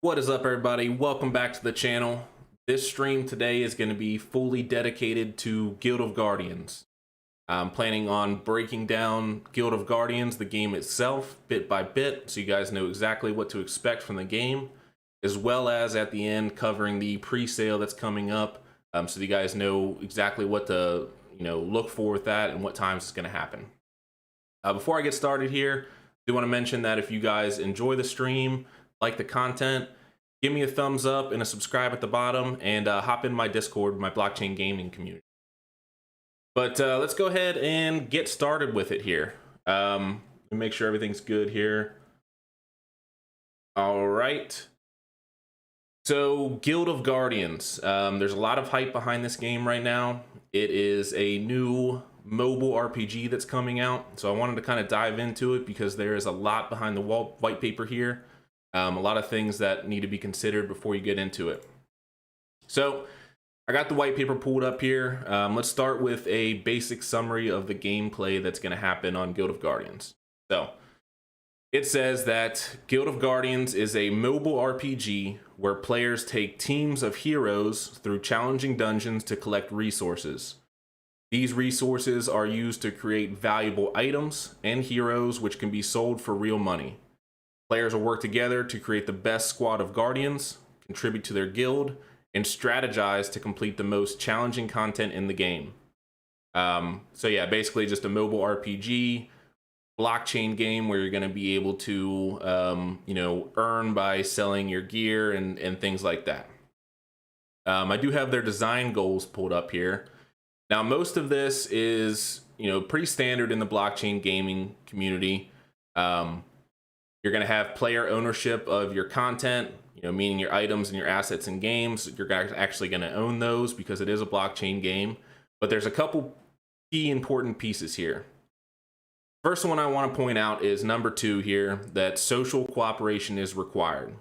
What is up, everybody? Welcome back to the channel. This stream today is going to be fully dedicated to Guild of Guardians. I'm planning on breaking down Guild of Guardians, the game itself, bit by bit, so you guys know exactly what to expect from the game, as well as at the end covering the pre-sale that's coming up, so you guys know exactly what to look for with that and what times it's going to happen. Before I get started here, I do want to mention that if you guys enjoy the stream, like the content, give me a thumbs up and a subscribe at the bottom, and hop in my Discord, my blockchain gaming community. But let's go ahead and get started with it here. Make sure everything's good here. All right. So Guild of Guardians, there's a lot of hype behind this game right now. It is a new mobile RPG that's coming out, so I wanted to kind of dive into it because there is a lot behind the white paper here. A lot of things that need to be considered before you get into it. So I got the white paper pulled up here. Let's start with a basic summary of the gameplay that's going to happen on Guild of Guardians. So it says that Guild of Guardians is a mobile RPG where players take teams of heroes through challenging dungeons to collect resources. These resources are used to create valuable items and heroes which can be sold for real money. Players will work together to create the best squad of Guardians, contribute to their guild, and strategize to complete the most challenging content in the game. So yeah, basically just a mobile RPG, blockchain game where you're going to be able to, earn by selling your gear and things like that. I do have their design goals pulled up here. Now, most of this is, pretty standard in the blockchain gaming community. You're going to have player ownership of your content, meaning your items and your assets in games. You're actually going to own those because it is a blockchain game. But there's a couple key important pieces here. First one I want to point out is number 2 here, that social cooperation is required.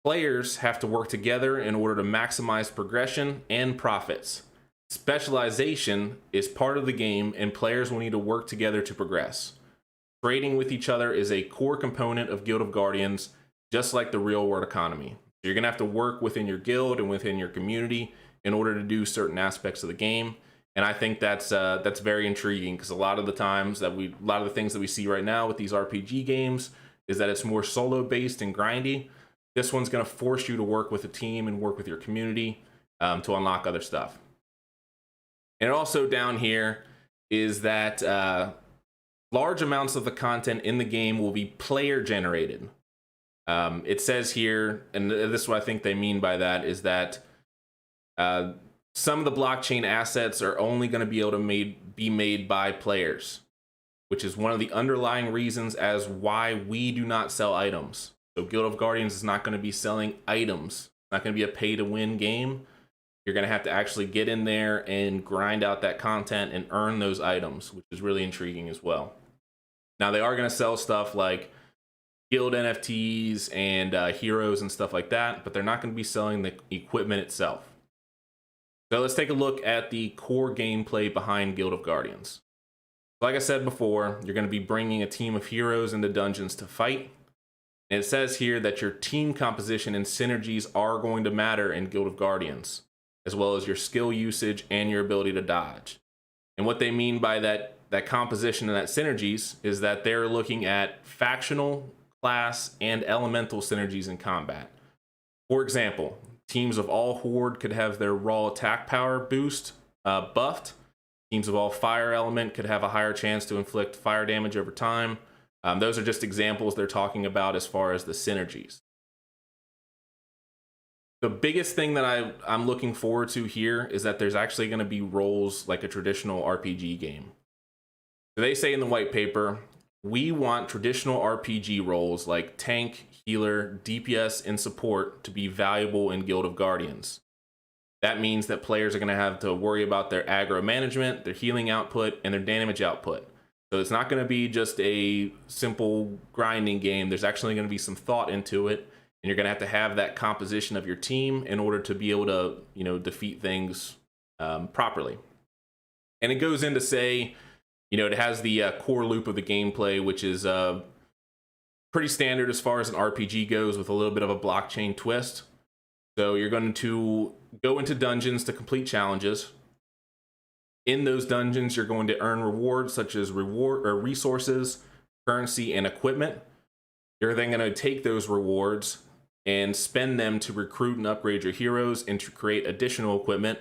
Players have to work together in order to maximize progression and profits. Specialization is part of the game, and players will need to work together to progress. Trading with each other is a core component of Guild of Guardians, just like the real world economy. You're going to have to work within your guild and within your community in order to do certain aspects of the game. And I think that's very intriguing, because a lot of the things that we see right now with these RPG games is that it's more solo based and grindy. This one's going to force you to work with a team and work with your community to unlock other stuff. And also down here is that large amounts of the content in the game will be player generated. It says here, and this is what I think they mean by that, is that some of the blockchain assets are only going to be able to be made by players, which is one of the underlying reasons as why we do not sell items. So Guild of Guardians is not going to be selling items. It's not going to be a pay-to-win game. You're going to have to actually get in there and grind out that content and earn those items, which is really intriguing as well. Now, they are going to sell stuff like guild NFTs and heroes and stuff like that, but they're not going to be selling the equipment itself. So let's take a look at the core gameplay behind Guild of Guardians. Like I said before, you're going to be bringing a team of heroes into dungeons to fight. And it says here that your team composition and synergies are going to matter in Guild of Guardians, as well as your skill usage and your ability to dodge. And what they mean by that composition and that synergies is that they're looking at factional, class, and elemental synergies in combat. For example, teams of all Horde could have their raw attack power boost buffed. Teams of all Fire Element could have a higher chance to inflict fire damage over time. Those are just examples they're talking about as far as the synergies. The biggest thing that I'm looking forward to here is that there's actually going to be roles like a traditional RPG game. So they say in the white paper, we want traditional RPG roles like tank, healer, DPS, and support to be valuable in Guild of Guardians. That means that players are going to have to worry about their aggro management, their healing output, and their damage output. So it's not going to be just a simple grinding game. There's actually going to be some thought into it. And you're going to have that composition of your team in order to be able to, defeat things properly. And it goes in to say, it has the core loop of the gameplay, which is pretty standard as far as an RPG goes, with a little bit of a blockchain twist. So you're going to go into dungeons to complete challenges. In those dungeons, you're going to earn rewards such as resources, currency, and equipment. You're then going to take those rewards and spend them to recruit and upgrade your heroes and to create additional equipment.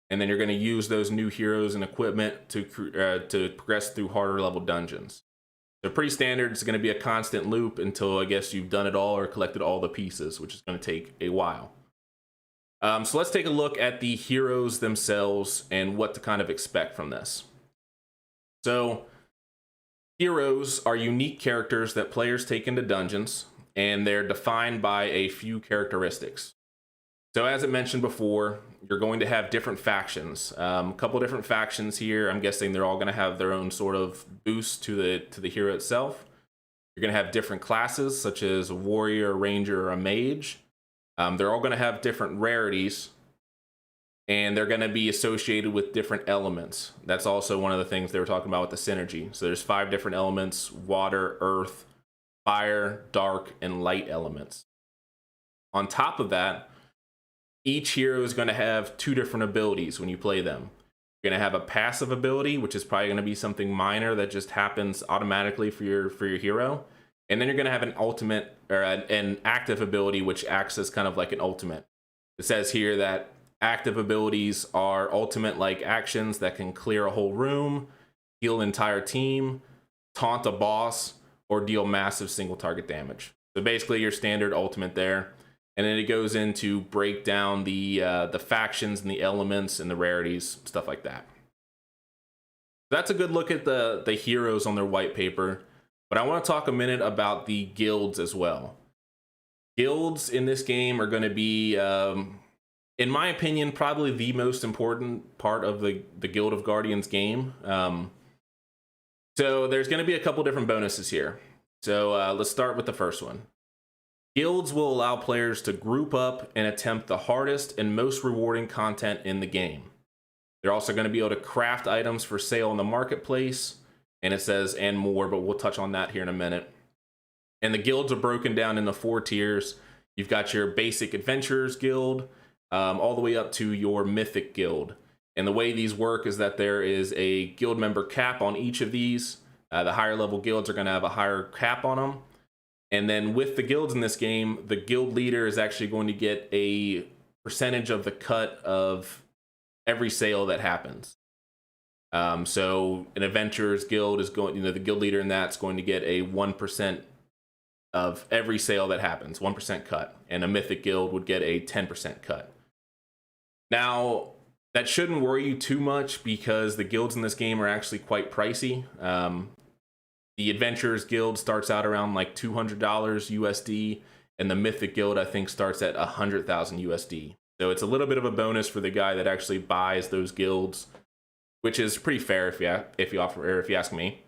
And then you're going to use those new heroes and equipment to progress through harder level dungeons. So pretty standard. It's going to be a constant loop until I guess you've done it all or collected all the pieces, which is going to take a while. So let's take a look at the heroes themselves and what to kind of expect from this. So heroes are unique characters that players take into dungeons, and they're defined by a few characteristics. So as I mentioned before, you're going to have different factions. A couple different factions here. I'm guessing they're all going to have their own sort of boost to the hero itself. You're going to have different classes, such as a warrior, a ranger, or a mage. They're all going to have different rarities, and they're going to be associated with different elements. That's also one of the things they were talking about with the synergy. So there's 5 different elements: water, earth, fire, dark, and light elements. On top of that, each hero is going to have 2 different abilities when you play them. You're going to have a passive ability, which is probably going to be something minor that just happens automatically for your hero. And then you're going to have an ultimate, or an active ability, which acts as kind of like an ultimate. It says here that active abilities are ultimate-like actions that can clear a whole room, heal an entire team, taunt a boss, or deal massive single target damage. So basically your standard ultimate there. And then it goes into break down the factions and the elements and the rarities, stuff like that. That's a good look at the heroes on their white paper. But I want to talk a minute about the guilds as well. Guilds in this game are going to be, in my opinion, probably the most important part of the Guild of Guardians game. So there's going to be a couple different bonuses here. So let's start with the first one. Guilds will allow players to group up and attempt the hardest and most rewarding content in the game. They're also going to be able to craft items for sale in the marketplace. And it says, and more, but we'll touch on that here in a minute. And the guilds are broken down into 4 tiers. You've got your basic adventurers guild, all the way up to your mythic guild. And the way these work is that there is a guild member cap on each of these. The higher level guilds are going to have a higher cap on them. And then with the guilds in this game, the guild leader is actually going to get a percentage of the cut of every sale that happens. So an adventurers guild is going, the guild leader in that's going to get a 1% of every sale that happens, 1% cut, and a mythic guild would get a 10% cut. Now, that shouldn't worry you too much because the guilds in this game are actually quite pricey. The adventurers guild starts out around like $200 USD, and the mythic guild I think starts at 100,000 USD. So it's a little bit of a bonus for the guy that actually buys those guilds, which is pretty fair if you ask me.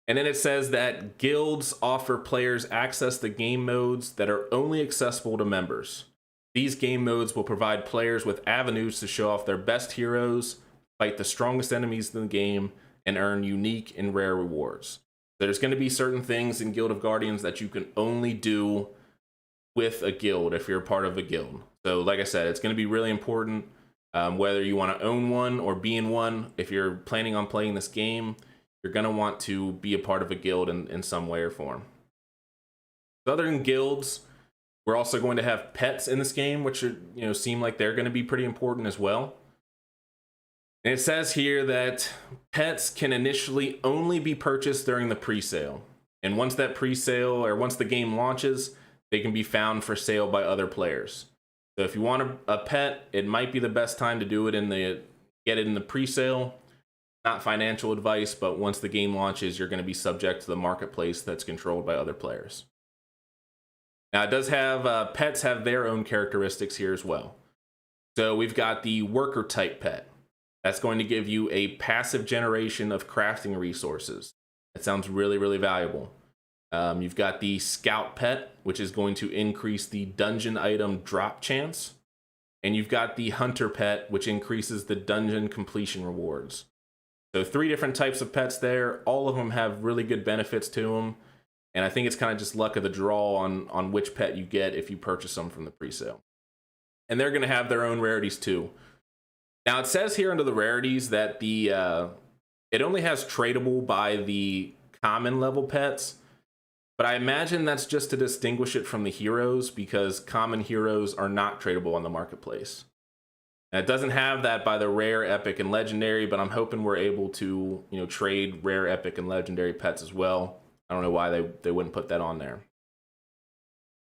And then it says that guilds offer players access to game modes that are only accessible to members. These game modes will provide players with avenues to show off their best heroes, fight the strongest enemies in the game, and earn unique and rare rewards. There's going to be certain things in Guild of Guardians that you can only do with a guild if you're a part of a guild. So like I said, it's going to be really important. Whether you want to own one or be in one, if you're planning on playing this game, you're going to want to be a part of a guild in some way or form. So other than guilds, we're also going to have pets in this game, which are, seem like they're going to be pretty important as well. And it says here that pets can initially only be purchased during the pre-sale. And once that pre-sale, or once the game launches, they can be found for sale by other players. So if you want a pet, it might be the best time to do it get it in the pre-sale. Not financial advice, but once the game launches, you're going to be subject to the marketplace that's controlled by other players. Now it does have, pets have their own characteristics here as well. So we've got the worker type pet. That's going to give you a passive generation of crafting resources. That sounds really, really valuable. You've got the scout pet, which is going to increase the dungeon item drop chance. And you've got the hunter pet, which increases the dungeon completion rewards. So 3 different types of pets there. All of them have really good benefits to them. And I think it's kind of just luck of the draw on which pet you get if you purchase them from the pre-sale. And they're going to have their own rarities too. Now it says here under the rarities that it only has tradable by the common level pets, but I imagine that's just to distinguish it from the heroes, because common heroes are not tradable on the marketplace. And it doesn't have that by the rare, epic, and legendary, but I'm hoping we're able to, trade rare, epic, and legendary pets as well. I don't know why they wouldn't put that on there.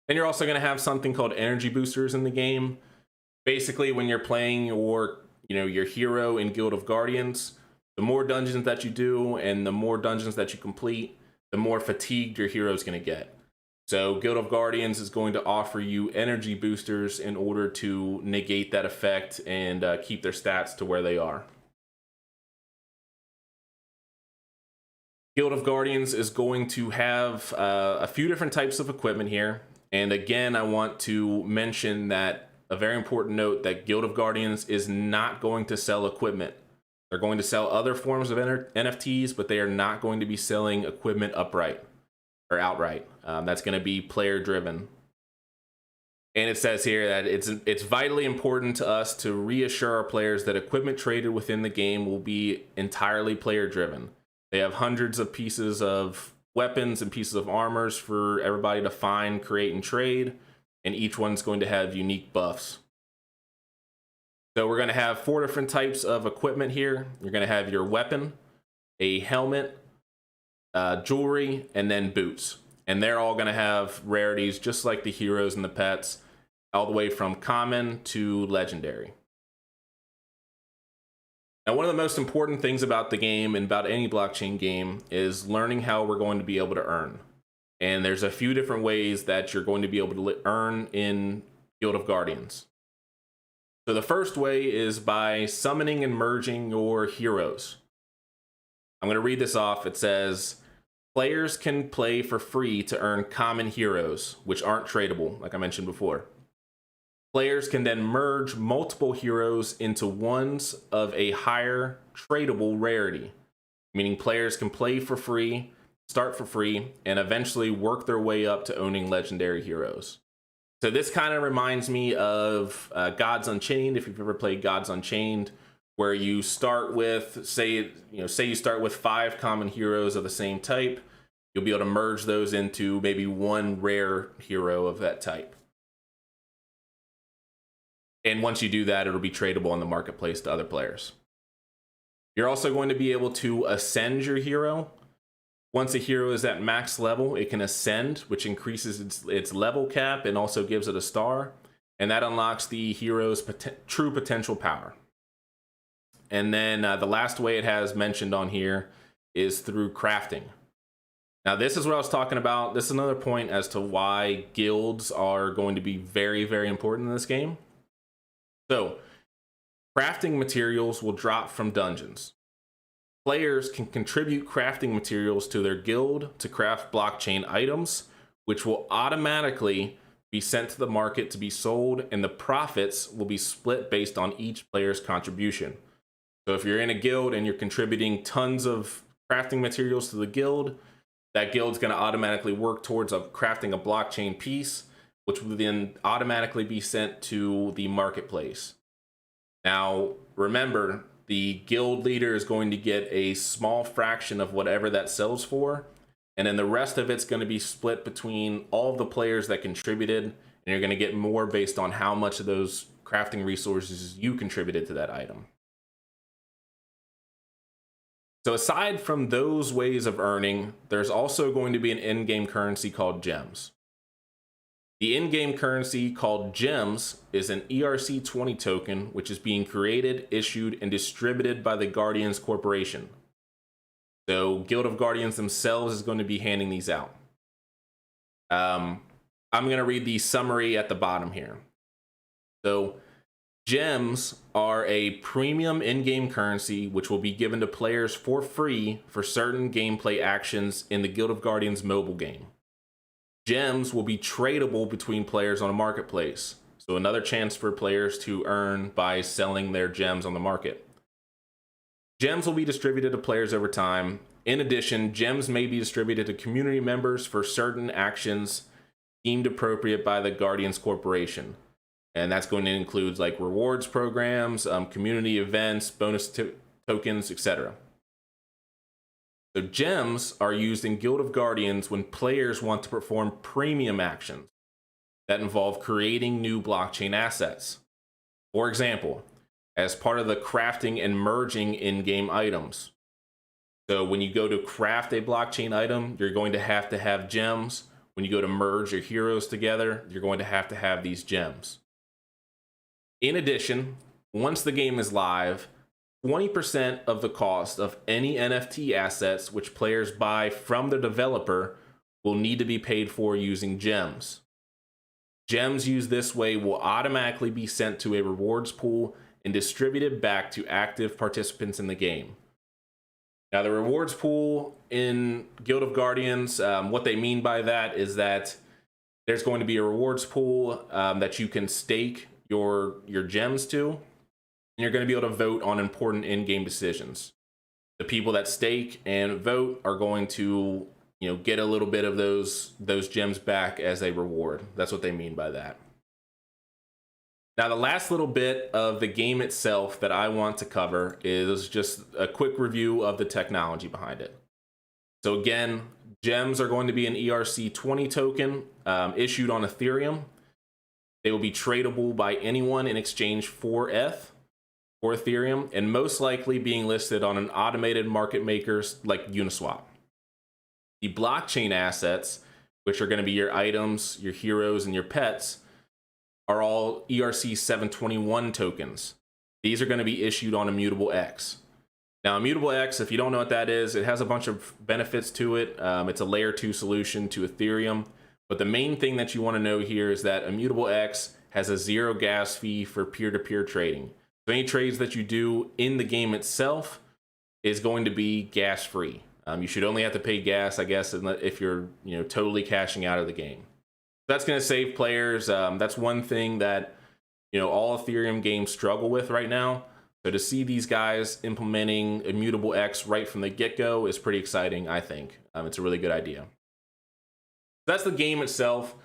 Then you're also going to have something called energy boosters in the game. Basically, when you're playing your hero in Guild of Guardians, the more dungeons that you do and the more dungeons that you complete, the more fatigued your hero is going to get. So Guild of Guardians is going to offer you energy boosters in order to negate that effect and keep their stats to where they are. Guild of Guardians is going to have a few different types of equipment here. And again, I want to mention that a very important note that Guild of Guardians is not going to sell equipment. They're going to sell other forms of NFTs, but they are not going to be selling equipment outright. That's going to be player driven. And it says here that it's vitally important to us to reassure our players that equipment traded within the game will be entirely player driven. They have hundreds of pieces of weapons and pieces of armors for everybody to find, create, and trade, and each one's going to have unique buffs. So we're going to have 4 different types of equipment here. You're going to have your weapon, a helmet, jewelry, and then boots. And they're all going to have rarities just like the heroes and the pets, all the way from common to legendary. Now, one of the most important things about the game and about any blockchain game is learning how we're going to be able to earn. And there's a few different ways that you're going to be able to earn in Guild of Guardians. So the first way is by summoning and merging your heroes. I'm going to read this off. It says, players can play for free to earn common heroes, which aren't tradable, like I mentioned before. Players can then merge multiple heroes into ones of a higher tradable rarity, meaning players can play for free, start for free, and eventually work their way up to owning legendary heroes. So this kind of reminds me of Gods Unchained, if you've ever played Gods Unchained, where you start with, say you start with 5 common heroes of the same type. You'll be able to merge those into maybe one rare hero of that type. And once you do that, it'll be tradable on the marketplace to other players. You're also going to be able to ascend your hero. Once a hero is at max level, it can ascend, which increases its level cap and also gives it a star. And that unlocks the hero's true potential power. And then the last way it has mentioned on here is through crafting. Now, this is what I was talking about. This is another point as to why guilds are going to be very, very important in this game. So, crafting materials will drop from dungeons. Players can contribute crafting materials to their guild to craft blockchain items, which will automatically be sent to the market to be sold, and the profits will be split based on each player's contribution. So if you're in a guild and you're contributing tons of crafting materials to the guild, that guild's going to automatically work towards crafting a blockchain piece, which will then automatically be sent to the marketplace. Now, remember, the guild leader is going to get a small fraction of whatever that sells for, and then the rest of it's going to be split between all of the players that contributed, and you're going to get more based on how much of those crafting resources you contributed to that item. So aside from those ways of earning, there's also going to be an in-game currency called gems. The in-game currency called gems is an ERC20 token, which is being created, issued, and distributed by the Guardians Corporation. So Guild of Guardians themselves is going to be handing these out. I'm going to read the summary at the bottom here. So gems are a premium in-game currency which will be given to players for free for certain gameplay actions in the Guild of Guardians mobile game. Gems will be tradable between players on a marketplace, so another chance for players to earn by selling their gems on the market. Gems will be distributed to players over time, In addition, gems may be distributed to community members for certain actions deemed appropriate by the Guardians Corporation. And that's going to include like rewards programs, community events, bonus tokens, etc. So gems are used in Guild of Guardians when players want to perform premium actions that involve creating new blockchain assets. For example, as part of the crafting and merging in-game items. So when you go to craft a blockchain item, you're going to have gems. When you go to merge your heroes together, you're going to have these gems. In addition, once the game is live, 20% of the cost of any NFT assets which players buy from the developer will need to be paid for using gems. Gems used this way will automatically be sent to a rewards pool and distributed back to active participants in the game. Now, the rewards pool in Guild of Guardians, what they mean by that is that there's going to be a rewards pool that you can stake your gems to, and you're going to be able to vote on important in-game decisions. The people that stake and vote are going to, get a little bit of those gems back as a reward. That's what they mean by that. Now, the last little bit of the game itself that I want to cover is just a quick review of the technology behind it. So again, gems are going to be an ERC20 token issued on Ethereum. They will be tradable by anyone in exchange for ETH or Ethereum, and most likely being listed on an automated market makers like Uniswap. The blockchain assets, which are going to be your items, your heroes, and your pets, are all ERC 721 tokens. These are going to be issued on Immutable X. Now, Immutable X, if you don't know what that is, it has a bunch of benefits to it. It's a layer 2 solution to Ethereum. But the main thing that you want to know here is that Immutable X has a zero gas fee for peer-to-peer trading. So any trades that you do in the game itself is going to be gas-free. You should only have to pay gas, I guess, if you're totally cashing out of the game. That's going to save players. That's one thing that all Ethereum games struggle with right now. So to see these guys implementing Immutable X right from the get-go is pretty exciting, I think. It's a really good idea. That's the game itself.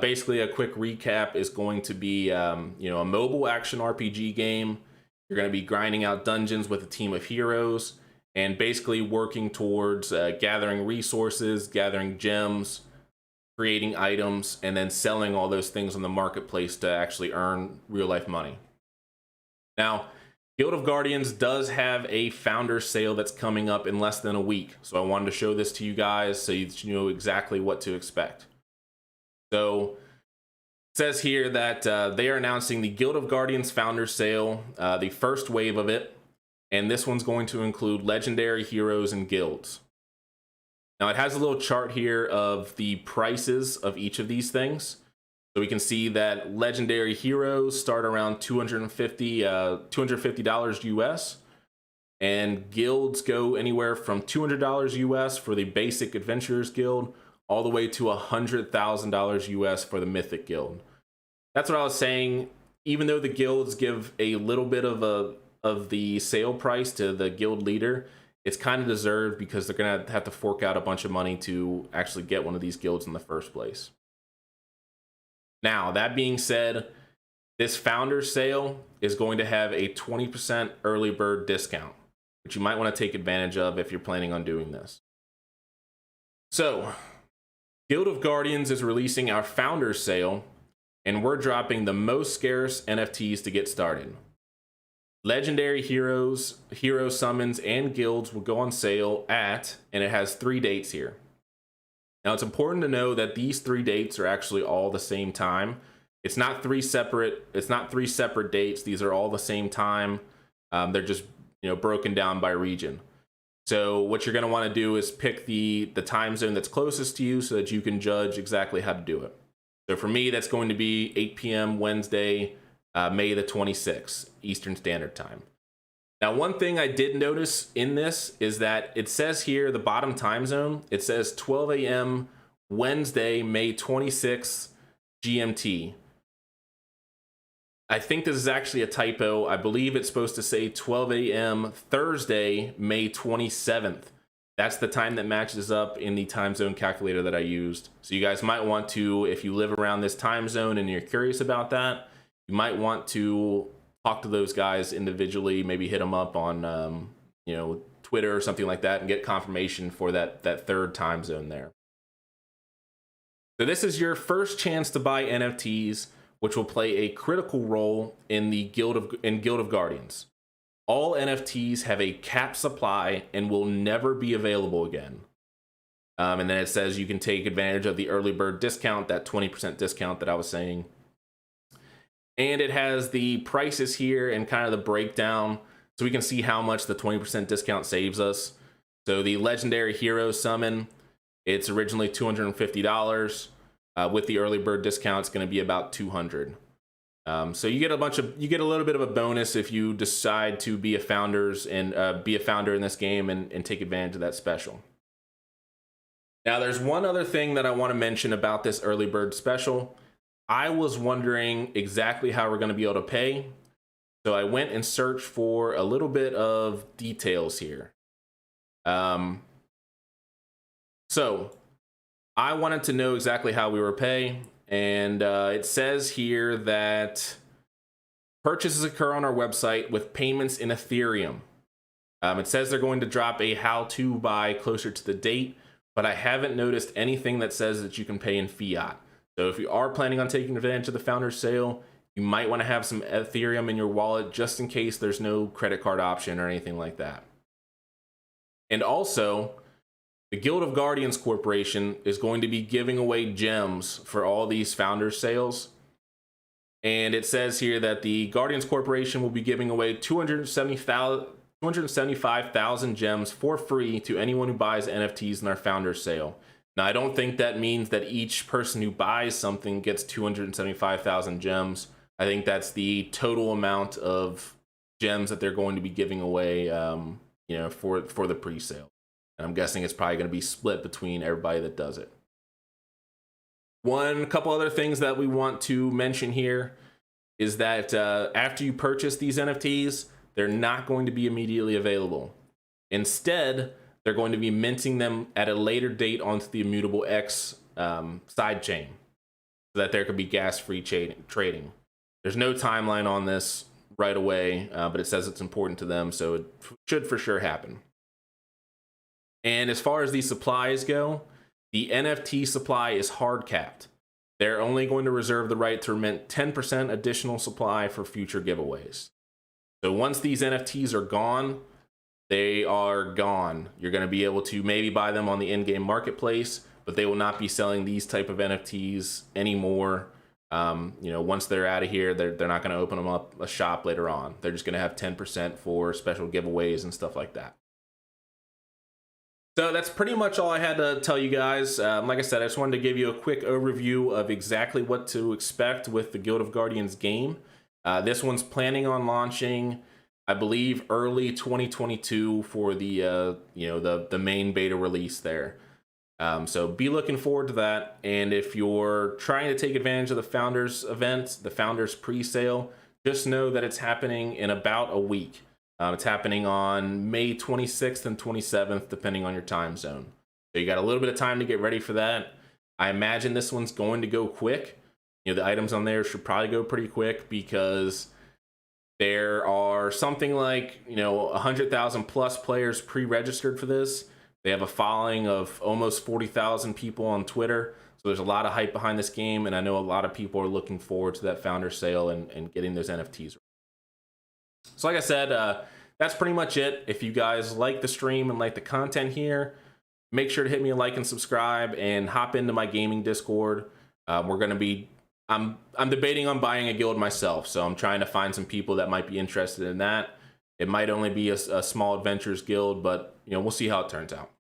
Basically, a quick recap is going to be a mobile action RPG game. You're going to be grinding out dungeons with a team of heroes and basically working towards gathering resources, gathering gems, creating items, and then selling all those things on the marketplace to actually earn real-life money. Now, Guild of Guardians does have a founder sale that's coming up in less than a week. So I wanted to show this to you guys so you know exactly what to expect. So it says here that they are announcing the Guild of Guardians founder sale, the first wave of it. And this one's going to include legendary heroes and guilds. Now it has a little chart here of the prices of each of these things. So we can see that legendary heroes start around $250 US, and guilds go anywhere from $200 US for the basic adventurers guild, all the way to $100,000 US for the mythic guild. That's what I was saying. Even though the guilds give a little bit of the sale price to the guild leader, it's kind of deserved because they're gonna have to fork out a bunch of money to actually get one of these guilds in the first place. Now, that being said, this founder sale is going to have a 20% early bird discount, which you might want to take advantage of if you're planning on doing this. So, Guild of Guardians is releasing our founder sale, and we're dropping the most scarce NFTs to get started. Legendary heroes, hero summons, and guilds will go on sale at, and it has 3 dates here. Now, it's important to know that these 3 dates are actually all the same time. It's not three separate dates. These are all the same time. They're just broken down by region. So what you're going to want to do is pick the time zone that's closest to you so that you can judge exactly how to do it. So for me, that's going to be 8 p.m. Wednesday, May the 26th, Eastern Standard Time. Now, one thing I did notice in this is that it says here, the bottom time zone, it says 12 a.m. Wednesday, May 26th, GMT. I think this is actually a typo. I believe it's supposed to say 12 a.m. Thursday, May 27th, That's the time that matches up in the time zone calculator that I used. So you guys might want to, if you live around this time zone and you're curious about that, you might want to talk to those guys individually, maybe hit them up on, you know, Twitter or something like that and get confirmation for that third time zone there. So this is your first chance to buy NFTs, which will play a critical role in the Guild of Guardians. All NFTs have a capped supply and will never be available again. And then it says you can take advantage of the early bird discount, that 20% discount that I was saying. And it has the prices here and kind of the breakdown, so we can see how much the 20% discount saves us. So the Legendary Hero Summon, it's originally $250. With the early bird discount, it's going to be about $200. So you get a little bit of a bonus if you decide to be a founder in this game and take advantage of that special. Now, there's one other thing that I want to mention about this early bird special. I was wondering exactly how we're going to be able to pay, so I went and searched for a little bit of details here. So I wanted to know exactly how we were paying. And it says here that purchases occur on our website with payments in Ethereum. It says they're going to drop a how-to buy closer to the date, but I haven't noticed anything that says that you can pay in fiat. So if you are planning on taking advantage of the founder's sale, you might want to have some Ethereum in your wallet just in case there's no credit card option or anything like that. And also, the Guild of Guardians Corporation is going to be giving away gems for all these founders sales. And it says here that the Guardians Corporation will be giving away 275,000 gems for free to anyone who buys NFTs in our founders sale. Now, I don't think that means that each person who buys something gets 275,000 gems. I think that's the total amount of gems that they're going to be giving away, you know, for the pre-sale. And I'm guessing it's probably going to be split between everybody that does it. One couple other things that we want to mention here is that after you purchase these NFTs, they're not going to be immediately available. Instead, they're going to be minting them at a later date onto the Immutable X sidechain so that there could be gas-free trading. There's no timeline on this right away, but it says it's important to them, so it should for sure happen. And as far as these supplies go, the NFT supply is hard capped. They're only going to reserve the right to mint 10% additional supply for future giveaways. So once these NFTs are gone, they are gone. You're going to be able to maybe buy them on the in-game marketplace, but they will not be selling these type of NFTs anymore. You know, once they're out of here, they're not going to open them up a shop later on. They're just going to have 10% for special giveaways and stuff like that. So that's pretty much all I had to tell you guys. Like I said, I just wanted to give you a quick overview of exactly what to expect with the Guild of Guardians game. This one's planning on launching, I believe, early 2022 for the the main beta release there. So be looking forward to that. And if you're trying to take advantage of the Founders event, the Founders pre-sale, just know that it's happening in about a week. It's happening on May 26th and 27th, depending on your time zone. So you got a little bit of time to get ready for that. I imagine this one's going to go quick. You know, the items on there should probably go pretty quick because there are something like, 100,000 plus players pre-registered for this. They have a following of almost 40,000 people on Twitter. So there's a lot of hype behind this game, and I know a lot of people are looking forward to that founder sale and getting those NFTs. So like I said, that's pretty much it. If you guys like the stream and like the content here, make sure to hit me a like and subscribe and hop into my gaming Discord. We're going to be, I'm debating on buying a guild myself, so I'm trying to find some people that might be interested in that. It might only be a small adventures guild, but we'll see how it turns out.